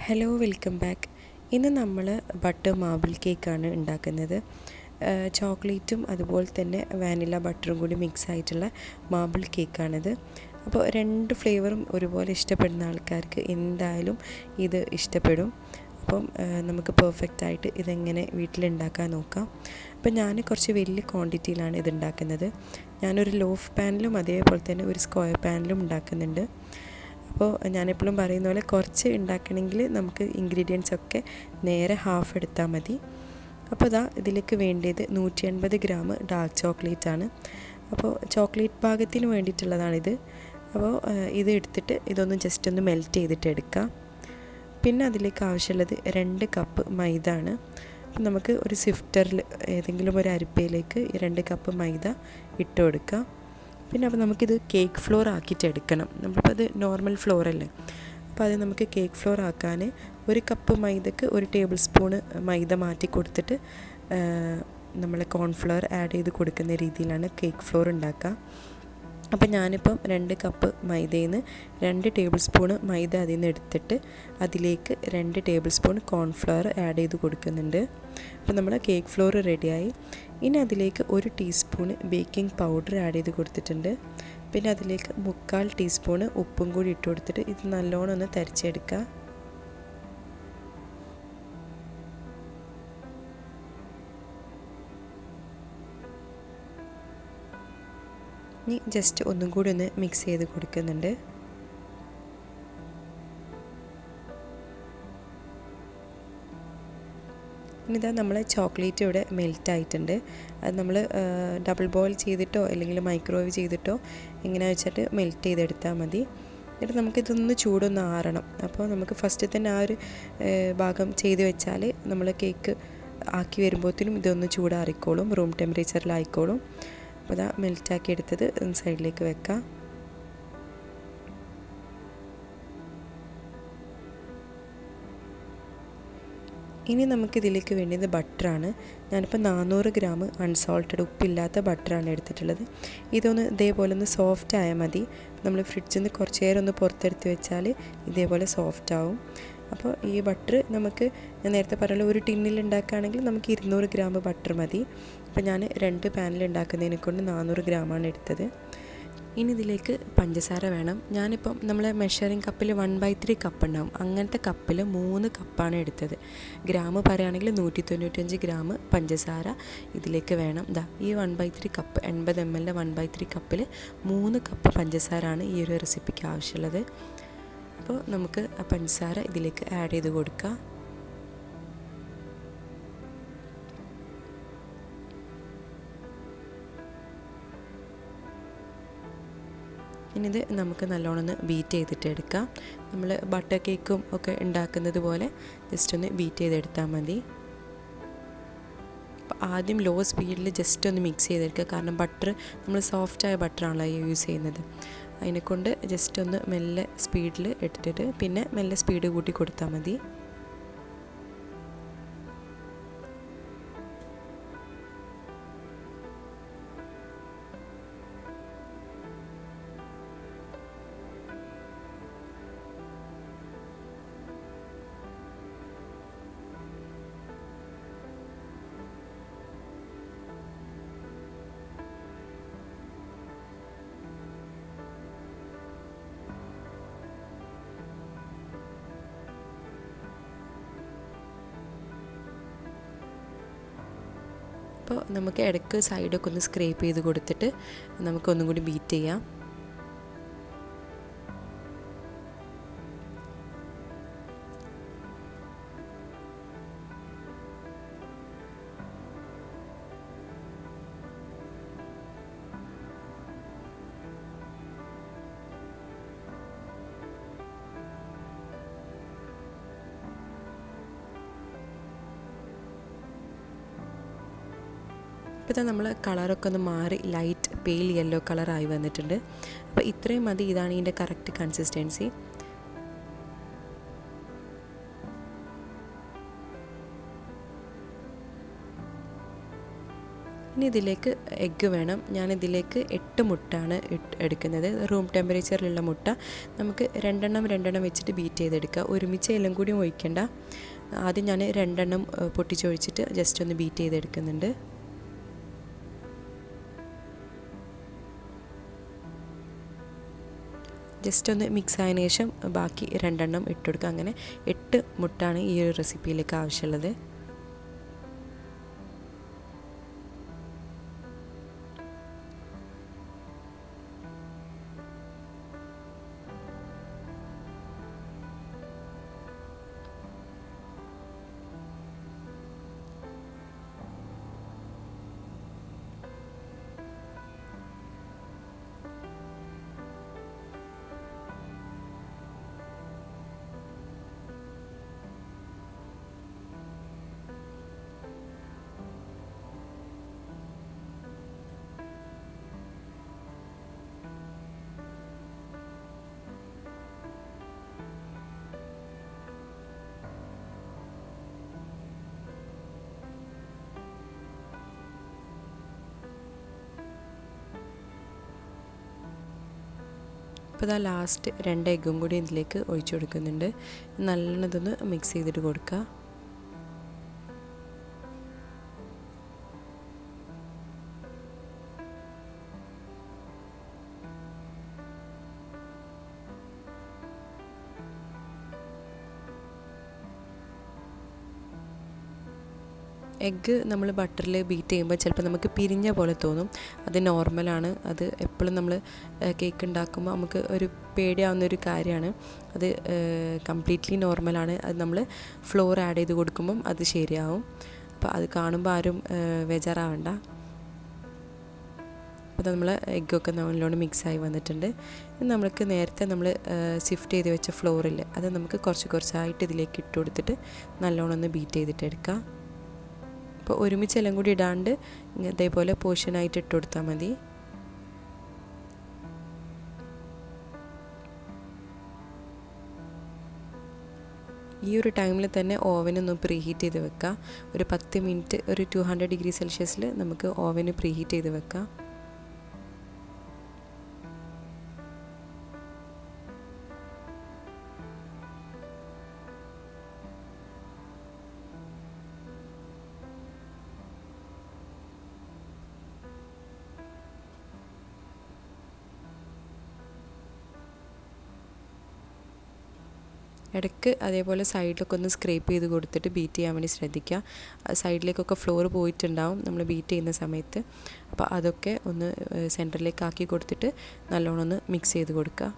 Hello welcome back. ഇന്ന് നമ്മൾ butter marble കേക്കാണ് ഉണ്ടാക്കുന്നത്. ചോക്ലേറ്റും അതുപോലെ തന്നെ വാനില ബട്ടറും കൂടി മിക്സ് ആയിട്ടുള്ള മാർബിൾ കേക്കാണിത്. അപ്പോൾ രണ്ട് ഫ്ലേവറും ഒരുപോലെ ഇഷ്ടപ്പെടുന്ന ആൾക്കാർക്ക് എന്തായാലും ഇത് ഇഷ്ടപ്പെടും. അപ്പം നമുക്ക് പെർഫെക്റ്റായിട്ട് ഇതെങ്ങനെ വീട്ടിലുണ്ടാക്കാൻ നോക്കാം. അപ്പോൾ ഞാൻ കുറച്ച് വലിയ ക്വാണ്ടിറ്റിയിലാണ് ഇത് ഉണ്ടാക്കുന്നത്. ഞാനൊരു ലോഫ് പാനിലും അതേപോലെ തന്നെ ഒരു സ്ക്വയർ പാനിലും ഉണ്ടാക്കുന്നുണ്ട്. അപ്പോൾ ഞാനെപ്പോഴും പറയുന്ന പോലെ കുറച്ച് ഉണ്ടാക്കണമെങ്കിൽ നമുക്ക് ഇൻഗ്രീഡിയൻസ് ഒക്കെ നേരെ ഹാഫ് എടുത്താൽ മതി. അപ്പോൾ ഇതിലേക്ക് വേണ്ടിയത് 180 ഗ്രാം ഡാർക്ക് ചോക്ലേറ്റ് ആണ്. അപ്പോൾ ചോക്ലേറ്റ് ഭാഗത്തിന് വേണ്ടിയിട്ടുള്ളതാണിത്. അപ്പോൾ ഇത് എടുത്തിട്ട് ഇതൊന്ന് ജസ്റ്റ് ഒന്ന് മെൽറ്റ് ചെയ്തിട്ട് എടുക്കാം. പിന്നെ അതിലേക്ക് ആവശ്യമുള്ളത് 2 കപ്പ് മൈദ ആണ്. അപ്പോൾ നമുക്ക് ഒരു സിഫ്റ്ററിൽ ഏതെങ്കിലും ഒരു അരിപ്പയിലേക്ക് 2 കപ്പ് മൈദ ഇട്ട് കൊടുക്കാം. പിന്നെ അപ്പോൾ നമുക്കിത് കേക്ക് ഫ്ലോർ ആക്കിയിട്ട് എടുക്കണം. നമ്മളിപ്പോൾ അത് നോർമൽ ഫ്ലോർ അല്ലേ, അപ്പോൾ അത് നമുക്ക് കേക്ക് ഫ്ലോർ ആക്കാൻ 1 കപ്പ് മൈദക്ക് 1 ടേബിൾ സ്പൂണ് മൈദ മാറ്റി കൊടുത്തിട്ട് നമ്മൾ കോൺഫ്ലവർ ആഡ് ചെയ്ത് കൊടുക്കുന്ന രീതിയിലാണ് കേക്ക് ഫ്ലോർ ഉണ്ടാക്കുക. അപ്പോൾ ഞാനിപ്പം 2 കപ്പ് മൈദയിൽ നിന്ന് 2 ടേബിൾ സ്പൂണ് മൈദ അതിൽ നിന്ന് എടുത്തിട്ട് അതിലേക്ക് 2 ടേബിൾ സ്പൂൺ കോൺഫ്ലവർ ആഡ് ചെയ്ത് കൊടുക്കുന്നുണ്ട്. അപ്പോൾ നമ്മുടെ കേക്ക് ഫ്ലോർ റെഡിയായി. ഇനി അതിലേക്ക് 1 ടീസ്പൂണ് ബേക്കിംഗ് പൗഡർ ആഡ് ചെയ്ത് കൊടുത്തിട്ടുണ്ട്. പിന്നെ അതിലേക്ക് 3/4 ടീസ്പൂണ് ഉപ്പും കൂടി ഇട്ട് കൊടുത്തിട്ട് ഇത് നല്ലോണം ഒന്ന് തരിച്ചെടുക്കുക. ഇനി ജസ്റ്റ് ഒന്നും കൂടി ഒന്ന് മിക്സ് ചെയ്ത് കൊടുക്കുന്നുണ്ട്. ഇനിതാ നമ്മളെ ചോക്ലേറ്റ് ഇവിടെ മെൽറ്റ് ആയിട്ടുണ്ട്. അത് നമ്മൾ ഡബിൾ ബോയിൽ ചെയ്തിട്ടോ അല്ലെങ്കിൽ മൈക്രോവേവ് ചെയ്തിട്ടോ എങ്ങനെയാ വെച്ചിട്ട് മെൽറ്റ് ചെയ്തെടുത്താൽ മതി. എന്നിട്ട് നമുക്കിതൊന്ന് ചൂടൊന്ന് ആറണം. അപ്പോൾ നമുക്ക് ഫസ്റ്റ് തന്നെ ആ ഒരു ഭാഗം ചെയ്ത് വെച്ചാൽ നമ്മൾ കേക്ക് ആക്കി വരുമ്പോഴത്തേനും ഇതൊന്ന് ചൂടാറിക്കോളും, റൂം ടെമ്പറേച്ചറിലായിക്കോളും. അപ്പോൾ മെൽറ്റാക്കി എടുത്തത് സൈഡിലേക്ക് വെക്കാം. ഇനി നമുക്കിതിലേക്ക് വേണ്ടിയത് ബട്ടറാണ്. ഞാനിപ്പോൾ 400 ഗ്രാം അൺസോൾട്ടഡ് ഉപ്പില്ലാത്ത ബട്ടറാണ് എടുത്തിട്ടുള്ളത്. ഇതൊന്ന് ഇതേപോലെ ഒന്ന് സോഫ്റ്റ് ആയാൽ മതി. നമ്മൾ ഫ്രിഡ്ജിൽ നിന്ന് കുറച്ച് നേരം ഒന്ന് പുറത്തെടുത്ത് വെച്ചാൽ ഇതേപോലെ സോഫ്റ്റ് ആവും. അപ്പോൾ ഈ ബട്ടർ നമുക്ക് ഞാൻ നേരത്തെ പറഞ്ഞ ഒരു ടിന്നിൽ ഉണ്ടാക്കുകയാണെങ്കിൽ നമുക്ക് 200 ഗ്രാം ബട്ടർ മതി. അപ്പോൾ ഞാൻ 2 പാനിൽ ഉണ്ടാക്കുന്നതിനെ കൊണ്ട് 400 ഗ്രാമാണ് എടുത്തത്. ഇനി ഇതിലേക്ക് പഞ്ചസാര വേണം. ഞാനിപ്പം നമ്മളെ മെഷറിങ് കപ്പിൽ 1/3 കപ്പ് ഉണ്ടാവും, അങ്ങനത്തെ കപ്പിൽ 3 കപ്പാണ് എടുത്തത്. ഗ്രാം പറയുകയാണെങ്കിൽ 195 ഗ്രാം പഞ്ചസാര ഇതിലേക്ക് വേണം. ഈ 1/3 കപ്പ് 80 ml 1/3 കപ്പിൽ 3 കപ്പ് പഞ്ചസാരയാണ് ഈ ഒരു റെസിപ്പിക്ക് ആവശ്യമുള്ളത്. അപ്പോൾ നമുക്ക് ആ പഞ്ചസാര ഇതിലേക്ക് ആഡ് ചെയ്ത് കൊടുക്കാം. ഇനിയിത് നമുക്ക് നല്ലോണം ഒന്ന് ബീറ്റ് ചെയ്തിട്ട് എടുക്കാം. നമ്മൾ ബട്ടർ കേക്കും ഒക്കെ ഉണ്ടാക്കുന്നത് പോലെ ജസ്റ്റ് ഒന്ന് ബീറ്റ് ചെയ്തെടുത്താൽ മതി. അപ്പോൾ ആദ്യം ലോ സ്പീഡിൽ ജസ്റ്റ് ഒന്ന് മിക്സ് ചെയ്തെടുക്കുക. കാരണം ബട്ടർ നമ്മൾ സോഫ്റ്റായ ബട്ടറാണല്ലോ യൂസ് ചെയ്യുന്നത്. അതിനെക്കൊണ്ട് ജസ്റ്റ് ഒന്ന് മെല്ലെ സ്പീഡിൽ ഇട്ടിട്ട് പിന്നെ മെല്ലെ സ്പീഡ് കൂട്ടി കൊടുത്താൽ മതി. അപ്പോൾ നമുക്ക് ഇടയ്ക്ക് സൈഡൊക്കെ ഒന്ന് സ്ക്രേപ്പ് ചെയ്ത് കൊടുത്തിട്ട് നമുക്കൊന്നും കൂടി ബീറ്റ് ചെയ്യാം. ഇപ്പോൾ നമ്മൾ കളറൊക്കെ ഒന്ന് മാറി ലൈറ്റ് പെയിൽ യെല്ലോ കളറായി വന്നിട്ടുണ്ട്. അപ്പോൾ ഇത്രയും മതി. ഇതാണ് ഇതിൻ്റെ കറക്റ്റ് കൺസിസ്റ്റൻസി. ഇനി ഇതിലേക്ക് എഗ്ഗ് വേണം. ഞാനിതിലേക്ക് 8 മുട്ടയാണ് എടുക്കുന്നത്. റൂം ടെമ്പറേച്ചറിലുള്ള മുട്ട നമുക്ക് രണ്ടെണ്ണം വെച്ചിട്ട് ബീറ്റ് ചെയ്തെടുക്കുക. ഒരുമിച്ച് എല്ലാം കൂടി ഒഴിക്കേണ്ട. ആദ്യം ഞാൻ രണ്ടെണ്ണം പൊട്ടിച്ചൊഴിച്ചിട്ട് ജസ്റ്റ് ഒന്ന് ബീറ്റ് ചെയ്തെടുക്കുന്നുണ്ട്. ജസ്റ്റ് ഒന്ന് മിക്സ് ആയതിനു ശേഷം ബാക്കി രണ്ടെണ്ണം ഇട്ടുകൊടുക്കുക. അങ്ങനെ 8 മുട്ടയാണ് ഈ ഒരു റെസിപ്പിയിലേക്ക് ആവശ്യമുള്ളത്. ഇപ്പോൾ ഇതാ ലാസ്റ്റ് 2 എഗ്ഗും കൂടി ഇതിലേക്ക് ഒഴിച്ചു കൊടുക്കുന്നുണ്ട്. നല്ലോണം ഇതൊന്ന് മിക്സ് ചെയ്തിട്ട് കൊടുക്കുക. എഗ്ഗ് നമ്മൾ ബട്ടറിൽ ബീറ്റ് ചെയ്യുമ്പോൾ ചിലപ്പോൾ നമുക്ക് പിരിഞ്ഞ പോലെ തോന്നും. അത് നോർമലാണ്. അത് എപ്പോഴും നമ്മൾ കേക്ക് ഉണ്ടാക്കുമ്പോൾ നമുക്ക് ഒരു പേടിയാവുന്നൊരു കാര്യമാണ്. അത് കംപ്ലീറ്റ്ലി നോർമലാണ്. അത് നമ്മൾ ഫ്ലോർ ആഡ് ചെയ്ത് കൊടുക്കുമ്പം അത് ശരിയാവും. അപ്പോൾ അത് കാണുമ്പോൾ ആരും ബേജാറാവണ്ട. അപ്പോൾ നമ്മൾ എഗ്ഗൊക്കെ നല്ലോണം മിക്സായി വന്നിട്ടുണ്ട്. നമ്മൾക്ക് നേരത്തെ നമ്മൾ സിഫ്റ്റ് ചെയ്ത് വെച്ച ഫ്ലോറിൽ അത് നമുക്ക് കുറച്ചായിട്ട് ഇതിലേക്ക് ഇട്ട് കൊടുത്തിട്ട് നല്ലോണം ഒന്ന് ബീറ്റ് ചെയ്തിട്ട് എടുക്കാം. അപ്പോൾ ഒരുമിച്ച് എല്ലാം കൂടി ഇടാണ്ട് ഇതേപോലെ പോർഷനായിട്ട് ഇട്ട് കൊടുത്താൽ മതി. ഈ ഒരു ടൈമിൽ തന്നെ ഓവനൊന്ന് പ്രീഹീറ്റ് ചെയ്ത് വെക്കുക. ഒരു 10 മിനിറ്റ് ഒരു 200 ഡിഗ്രി സെൽഷ്യസിൽ നമുക്ക് ഓവന് പ്രീഹീറ്റ് ചെയ്ത് വെക്കാം. ഇടയ്ക്ക് അതേപോലെ സൈഡിലൊക്കെ ഒന്ന് സ്ക്രേപ്പ് ചെയ്ത് കൊടുത്തിട്ട് ബീറ്റ് ചെയ്യാൻ വേണ്ടി ശ്രദ്ധിക്കുക. സൈഡിലേക്കൊക്കെ ഫ്ലോർ പോയിട്ടുണ്ടാവും നമ്മൾ ബീറ്റ് ചെയ്യുന്ന സമയത്ത്. അപ്പോൾ അതൊക്കെ ഒന്ന് സെൻറ്ററിലേക്ക് ആക്കി കൊടുത്തിട്ട് നല്ലോണം ഒന്ന് മിക്സ് ചെയ്ത് കൊടുക്കുക.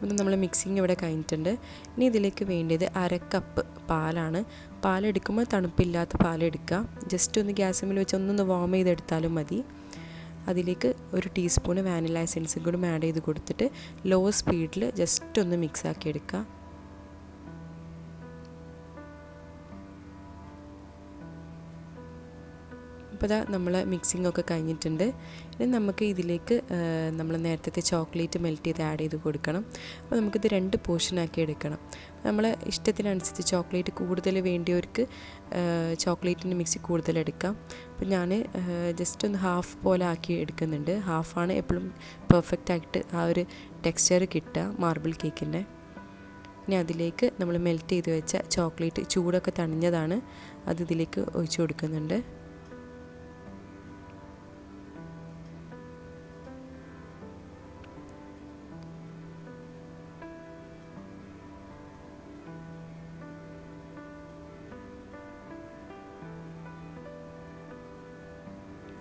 അപ്പം നമ്മൾ മിക്സിങ് ഇവിടെ കഴിഞ്ഞിട്ടുണ്ട്. ഇനി ഇതിലേക്ക് വേണ്ടത് 1/2 കപ്പ് പാലാണ്. പാലെടുക്കുമ്പോൾ തണുപ്പില്ലാത്ത പാലെടുക്കുക. ജസ്റ്റ് ഒന്ന് ഗ്യാസിൽ വെച്ച് ഒന്ന് വാം ചെയ്തെടുത്താലും മതി. അതിലേക്ക് 1 ടീസ്പൂൺ വാനില എസൻസും കൂടി ആഡ് ചെയ്ത് കൊടുത്തിട്ട് ലോ സ്പീഡിൽ ജസ്റ്റ് ഒന്ന് മിക്സ് ആക്കി എടുക്കുക. അപ്പോൾ ഇതാ നമ്മൾ മിക്സിംഗ് ഒക്കെ കഴിഞ്ഞിട്ടുണ്ട്. ഇനി നമുക്ക് ഇതിലേക്ക് നമ്മൾ നേരത്തെ ചോക്ലേറ്റ് മെൽറ്റ് ചെയ്ത് ആഡ് ചെയ്ത് കൊടുക്കണം. അപ്പോൾ നമുക്കിത് 2 പോർഷനാക്കി എടുക്കണം. നമ്മളെ ഇഷ്ടത്തിനനുസരിച്ച് ചോക്ലേറ്റ് കൂടുതൽ വേണ്ടിയവർക്ക് ചോക്ലേറ്റിൻ്റെ മിക്സി കൂടുതൽ എടുക്കാം. അപ്പോൾ ഞാൻ ജസ്റ്റ് ഒന്ന് ഹാഫ് പോലെ ആക്കി എടുക്കുന്നുണ്ട്. ഹാഫാണ് എപ്പോഴും പെർഫെക്റ്റ് ആയിട്ട് ആ ഒരു ടെക്സ്ചർ കിട്ടുക മാർബിൾ കേക്കിൻ്റെ. ഇനി അതിലേക്ക് നമ്മൾ മെൽറ്റ് ചെയ്ത് വെച്ച ചോക്ലേറ്റ് ചൂടൊക്കെ തണിഞ്ഞതാണ്, അത് ഇതിലേക്ക് ഒഴിച്ചു കൊടുക്കുന്നുണ്ട്.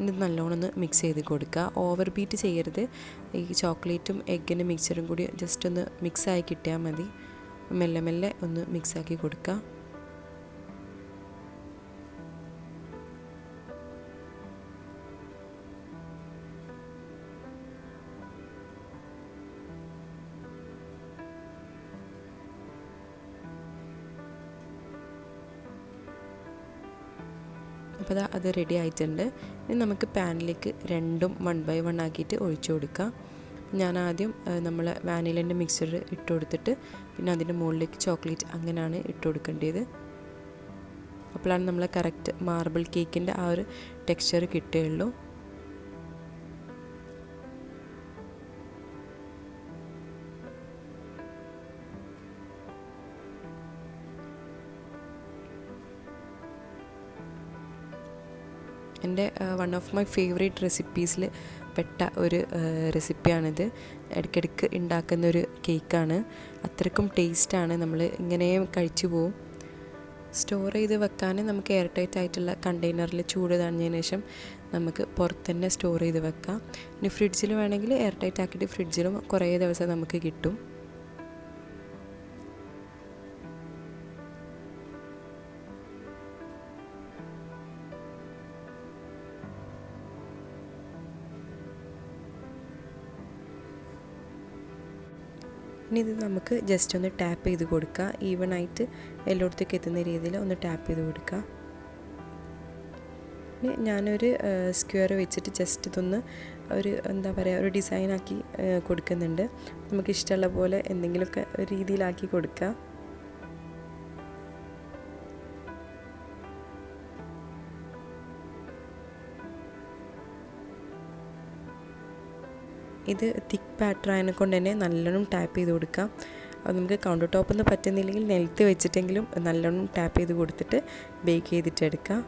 ഇത് നല്ലോണം ഒന്ന് മിക്സ് ചെയ്ത് കൊടുക്കുക. ഓവർ ബീറ്റ് ചെയ്യരുത്. ഈ ചോക്ലേറ്റും എഗ്ഗിൻ്റെ മിക്സറും കൂടി ജസ്റ്റ് ഒന്ന് മിക്സായി കിട്ടിയാൽ മതി. മെല്ലെ മെല്ലെ ഒന്ന് മിക്സാക്കി കൊടുക്കുക. അപ്പോൾ അത് റെഡി ആയിട്ടുണ്ട്. ഇനി നമുക്ക് പാനിലേക്ക് രണ്ടും 1 by 1 ആക്കിയിട്ട് ഒഴിച്ചു കൊടുക്കാം. ഞാൻ ആദ്യം നമ്മൾ വാനിലേൻ്റെ മിക്സ്ചർ ഇട്ട് കൊടുത്തിട്ട് പിന്നെ അതിൻ്റെ മുകളിലേക്ക് ചോക്ലേറ്റ് അങ്ങനെയാണ് ഇട്ട് കൊടുക്കേണ്ടത്. അപ്പോഴാണ് നമ്മൾ കറക്റ്റ് മാർബിൾ കേക്കിൻ്റെ ആ ഒരു ടെക്സ്ചർ കിട്ടുകയുള്ളൂ. എൻ്റെ വൺ ഓഫ് മൈ ഫേവറേറ്റ് റെസിപ്പീസിൽ പെട്ട ഒരു റെസിപ്പിയാണിത്. ഇടയ്ക്കിടയ്ക്ക് ഉണ്ടാക്കുന്നൊരു കേക്കാണ്. അത്രയ്ക്കും ടേസ്റ്റാണ്. നമ്മൾ ഇങ്ങനെ കഴിച്ചു പോവും. സ്റ്റോർ ചെയ്ത് വെക്കാൻ നമുക്ക് എയർ ടൈറ്റ് ആയിട്ടുള്ള കണ്ടെയ്നറിൽ ചൂട് തണിഞ്ഞതിന് ശേഷം നമുക്ക് പുറത്ത് തന്നെ സ്റ്റോർ ചെയ്ത് വെക്കാം. ഇനി ഫ്രിഡ്ജിൽ വേണമെങ്കിൽ എയർ ടൈറ്റ് ആക്കിയിട്ട് ഫ്രിഡ്ജിലും കുറേ ദിവസം നമുക്ക് കിട്ടും. ഇനി ഇത് നമുക്ക് ജസ്റ്റ് ഒന്ന് ടാപ്പ് ചെയ്ത് കൊടുക്കുക. ഈവനായിട്ട് എല്ലായിടത്തേക്ക് എത്തുന്ന രീതിയിൽ ഒന്ന് ടാപ്പ് ചെയ്ത് കൊടുക്കുക. ഇനി ഞാനൊരു സ്ക്വയർ വെച്ചിട്ട് ജസ്റ്റ് ഇതൊന്ന് എന്താ പറയുക ഒരു ഡിസൈനാക്കി കൊടുക്കുന്നുണ്ട്. നമുക്ക് ഇഷ്ടമുള്ള പോലെ എന്തെങ്കിലുമൊക്കെ ഒരു രീതിയിലാക്കി കൊടുക്കുക. ഇത് തിക്ക് ബാറ്റർ ആയതിനെ കൊണ്ട് തന്നെ നല്ലോണം ടാപ്പ് ചെയ്ത് കൊടുക്കാം. അത് നമുക്ക് കൗണ്ടർ ടോപ്പിൽ നിന്ന് പറ്റുന്നില്ലെങ്കിൽ നിലത്ത് വെച്ചിട്ടെങ്കിലും നല്ലോണം ടാപ്പ് ചെയ്ത് കൊടുത്തിട്ട് ബേക്ക് ചെയ്തിട്ട് എടുക്കാം.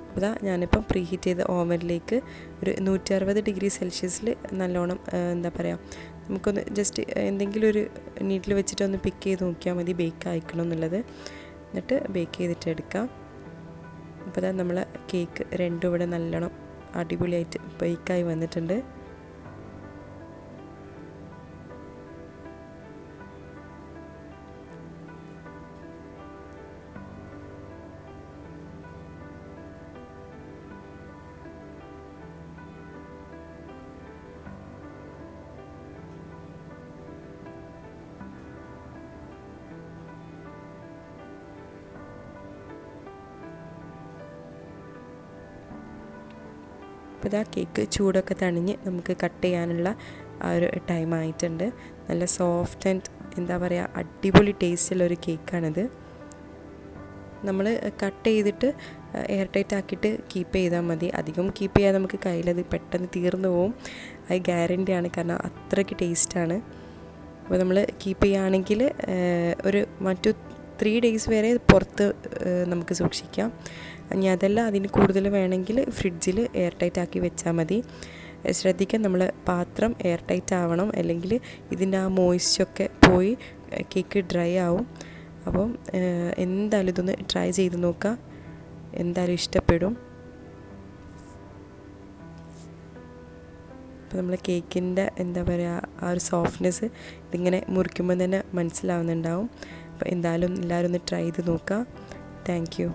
അപ്പോൾ ഞാനിപ്പം പ്രീ ഹീറ്റ് ചെയ്ത ഓവനിലേക്ക് ഒരു 160 ഡിഗ്രി സെൽഷ്യസിൽ നല്ലോണം എന്താ പറയുക നമുക്കൊന്ന് ജസ്റ്റ് എന്തെങ്കിലും ഒരു നീറ്റിൽ വെച്ചിട്ടൊന്ന് പിക്ക് ചെയ്ത് നോക്കിയാൽ മതി ബേക്ക് ആയിക്കണം എന്നുള്ളത്. എന്നിട്ട് ബേക്ക് ചെയ്തിട്ട് എടുക്കാം. അപ്പോൾ നമ്മളെ കേക്ക് രണ്ടും ഇവിടെ നല്ലോണം അടിപൊളിയായിട്ട് ബേക്കായി വന്നിട്ടുണ്ട്. അപ്പോൾ ഇതാ കേക്ക് ചൂടൊക്കെ തണിഞ്ഞ് നമുക്ക് കട്ട് ചെയ്യാനുള്ള ആ ഒരു ടൈം ആയിട്ടുണ്ട്. നല്ല സോഫ്റ്റ് ആൻഡ് എന്താ പറയുക അടിപൊളി ടേസ്റ്റുള്ളൊരു കേക്കാണിത്. നമ്മൾ കട്ട് ചെയ്തിട്ട് എയർ ടൈറ്റ് ആക്കിയിട്ട് കീപ്പ് ചെയ്താൽ മതി. അധികം കീപ്പ് ചെയ്യാതെ നമുക്ക് കയ്യിലത് പെട്ടെന്ന് തീർന്നു പോവും. അത് ഗ്യാരണ്ടിയാണ്, കാരണം അത്രയ്ക്ക് ടേസ്റ്റാണ്. അപ്പോൾ നമ്മൾ കീപ്പ് ചെയ്യുകയാണെങ്കിൽ ഒരു 3 days വരെ പുറത്ത് നമുക്ക് സൂക്ഷിക്കാം. ഇനി അതല്ല അതിന് കൂടുതൽ വേണമെങ്കിൽ ഫ്രിഡ്ജിൽ എയർ ടൈറ്റ് ആക്കി വെച്ചാൽ മതി. ശ്രദ്ധിക്കാൻ നമ്മൾ പാത്രം എയർ ടൈറ്റ് ആവണം, അല്ലെങ്കിൽ ഇതിൻ്റെ ആ മോയ്സ്ചറൊക്കെ പോയി കേക്ക് ഡ്രൈ ആവും. അപ്പം എന്തായാലും ഇതൊന്ന് ട്രൈ ചെയ്ത് നോക്കുക, എന്തായാലും ഇഷ്ടപ്പെടും. അപ്പോൾ നമ്മൾ കേക്കിൻ്റെ എന്താ പറയുക ആ ഒരു സോഫ്റ്റ്നെസ് ഇതിങ്ങനെ മുറിക്കുമ്പോൾ തന്നെ മനസ്സിലാവുന്നുണ്ടാവും. അപ്പോൾ എന്തായാലും എല്ലാവരും ഒന്ന് ട്രൈ ചെയ്ത് നോക്കുക. Thank you.